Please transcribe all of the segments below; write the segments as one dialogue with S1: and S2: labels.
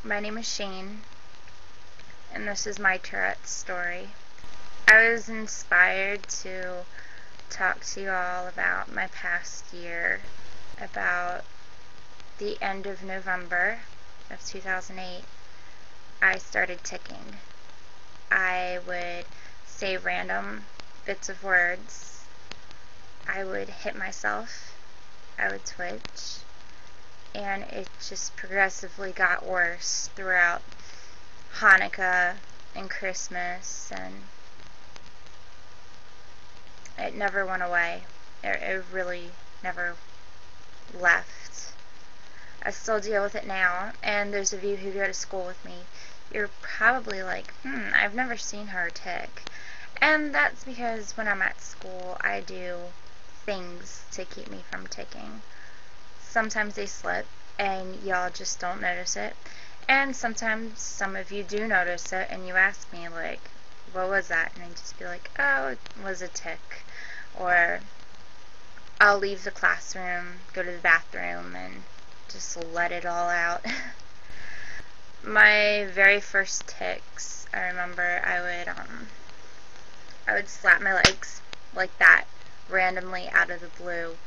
S1: My name is Shayn, and this is my Tourette's story. I was inspired to talk to you all about my past year. About the end of November of 2008, I started ticking. I would say random bits of words. I would hit myself. I would twitch. And it just progressively got worse throughout Hanukkah and Christmas, and it never went away. It really never left. I still deal with it now, and those of you who go to school with me, you're probably like, I've never seen her tick. And that's because when I'm at school, I do things to keep me from ticking. Sometimes they slip, and y'all just don't notice it. And sometimes some of you do notice it, and you ask me, like, what was that? And I just be like, oh, it was a tick. Or I'll leave the classroom, go to the bathroom, and just let it all out. My very first ticks, I remember I would slap my legs like that, randomly out of the blue.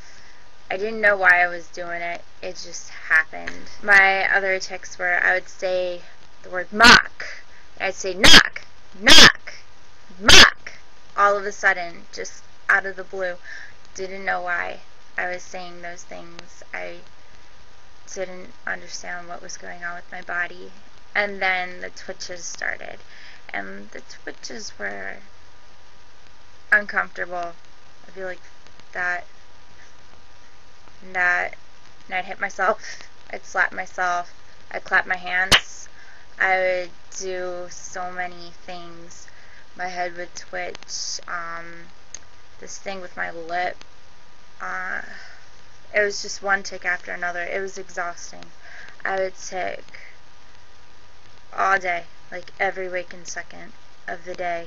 S1: I didn't know why I was doing it. It just happened. My other ticks were I would say the word mock. I'd say knock, knock, mock. All of a sudden, just out of the blue. Didn't know why I was saying those things. I didn't understand what was going on with my body. And then the twitches started. And the twitches were uncomfortable. I'd be like that. And I'd hit myself, I'd slap myself, I'd clap my hands, I would do so many things. My head would twitch, this thing with my lip, it was just one tick after another. It was exhausting. I would tick all day, like every waking second of the day,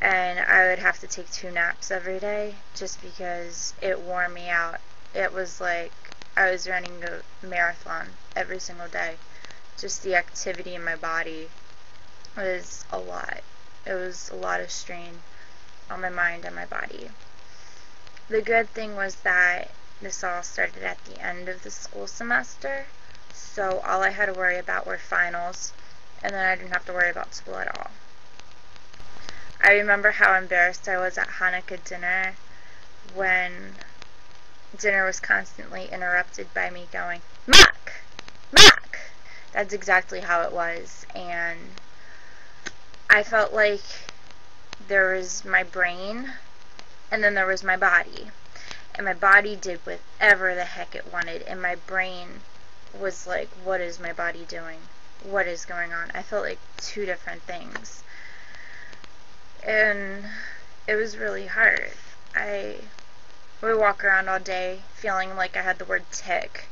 S1: and I would have to take 2 naps every day just because it wore me out. It was like I was running a marathon every single day. Just the activity in my body was a lot. It was a lot of strain on my mind and my body. The good thing was that this all started at the end of the school semester, so all I had to worry about were finals, and then I didn't have to worry about school at all. I remember how embarrassed I was at Hanukkah dinner when dinner was constantly interrupted by me going, mock, mock. That's exactly how it was, and I felt like there was my brain, and then there was my body, and my body did whatever the heck it wanted, and my brain was like, what is my body doing? What is going on? I felt like 2 different things, and it was really hard. I would walk around all day feeling like I had the word tick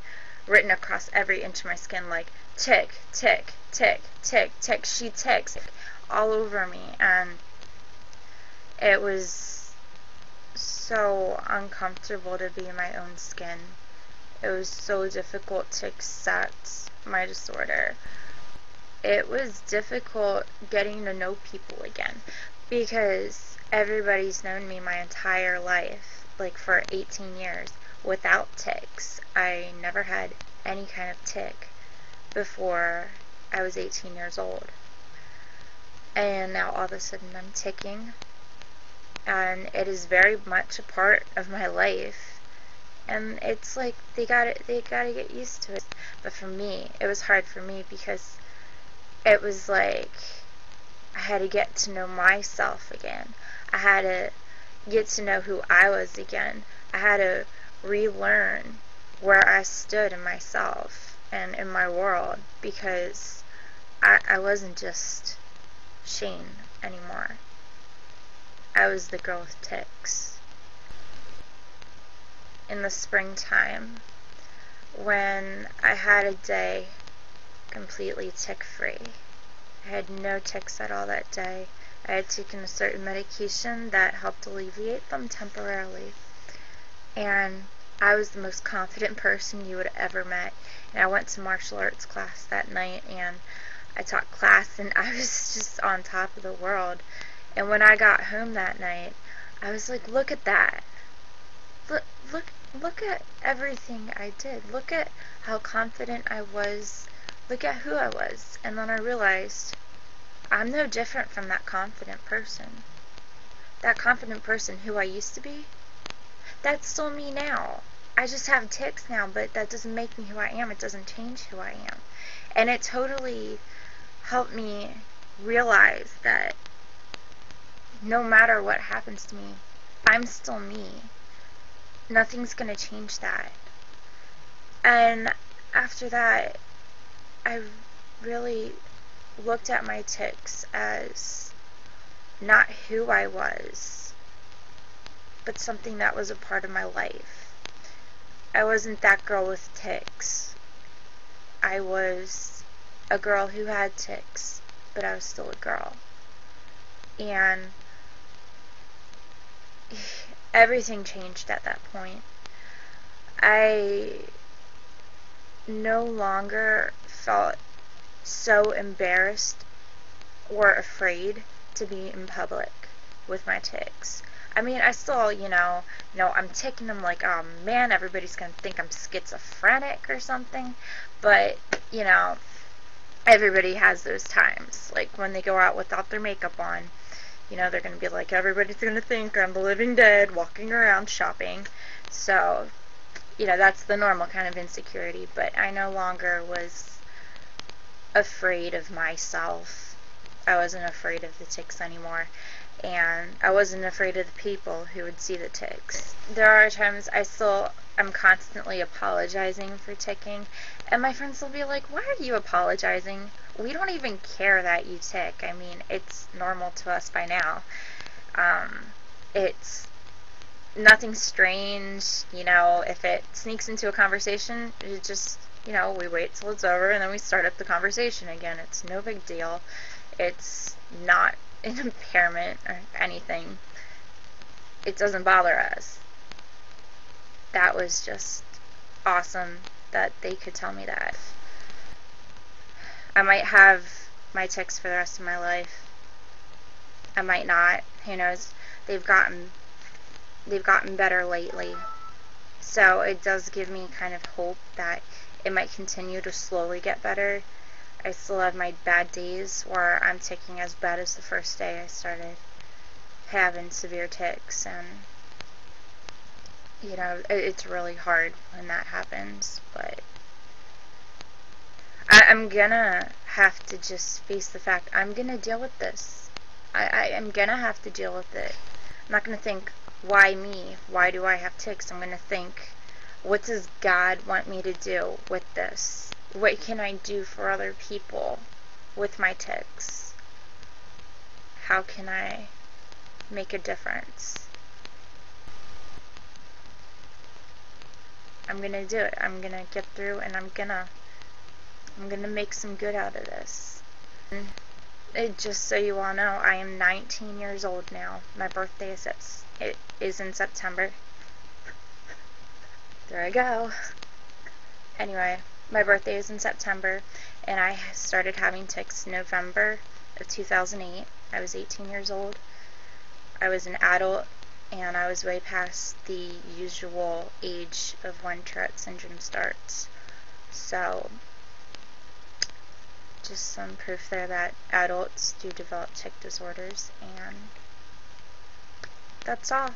S1: written across every inch of my skin, like tick, tick, tick, tick, tick, she ticks, all over me, and it was so uncomfortable to be in my own skin. It was so difficult to accept my disorder. It was difficult getting to know people again because everybody's known me my entire life, like for 18 years, without ticks. I never had any kind of tick before I was 18 years old. And now all of a sudden I'm ticking, and it is very much a part of my life. And it's like they gotta get used to it. But for me, it was hard for me because it was like I had to get to know myself again. I had to get to know who I was again. I had to relearn where I stood in myself and in my world, because I wasn't just Shayn anymore. I was the girl with ticks. In the springtime, when I had a day completely tick-free, I had no ticks at all that day. I had taken a certain medication that helped alleviate them temporarily. And I was the most confident person you would have ever met. And I went to martial arts class that night, and I taught class, and I was just on top of the world. And when I got home that night, I was like, look at that. Look, look at everything I did. Look at how confident I was. Look at who I was. And then I realized I'm no different from that confident person. That confident person who I used to be, that's still me now. I just have tics now, but that doesn't make me who I am. It doesn't change who I am. And it totally helped me realize that no matter what happens to me, I'm still me. Nothing's going to change that. And after that, I really looked at my tics as not who I was, but something that was a part of my life. I wasn't that girl with tics. I was a girl who had tics, but I was still a girl. And everything changed at that point. I no longer felt so embarrassed or afraid to be in public with my tics. I mean, I still, I'm ticking them like, oh man, everybody's going to think I'm schizophrenic or something. But, everybody has those times. Like when they go out without their makeup on, they're going to be like, everybody's going to think I'm the living dead walking around shopping. So, that's the normal kind of insecurity. But I no longer was afraid of myself. I wasn't afraid of the tics anymore. And I wasn't afraid of the people who would see the tics. There are times I'm constantly apologizing for ticking, and my friends will be like, why are you apologizing? We don't even care that you tick. I mean, it's normal to us by now. It's nothing strange, if it sneaks into a conversation, it just, we wait till it's over and then we start up the conversation again. It's no big deal. It's not an impairment or anything. It doesn't bother us. That was just awesome that they could tell me that. I might have my tics for the rest of my life. I might not. Who knows? They've gotten better lately. So it does give me kind of hope that it might continue to slowly get better. I still have my bad days where I'm ticking as bad as the first day I started having severe tics, and it's really hard when that happens, but I'm gonna have to just face the fact I'm gonna deal with this. I am gonna have to deal with it. I'm not gonna think, why me? Why do I have tics? I'm gonna think, what does God want me to do with this? What can I do for other people with my tics? How can I make a difference? I'm gonna do it. I'm gonna get through, and I'm gonna make some good out of this. Just so you all know, I am 19 years old now. My birthday is in September. There I go. Anyway, my birthday is in September, and I started having tics November of 2008. I was 18 years old. I was an adult, and I was way past the usual age of when Tourette syndrome starts. So, just some proof there that adults do develop tic disorders, and that's all.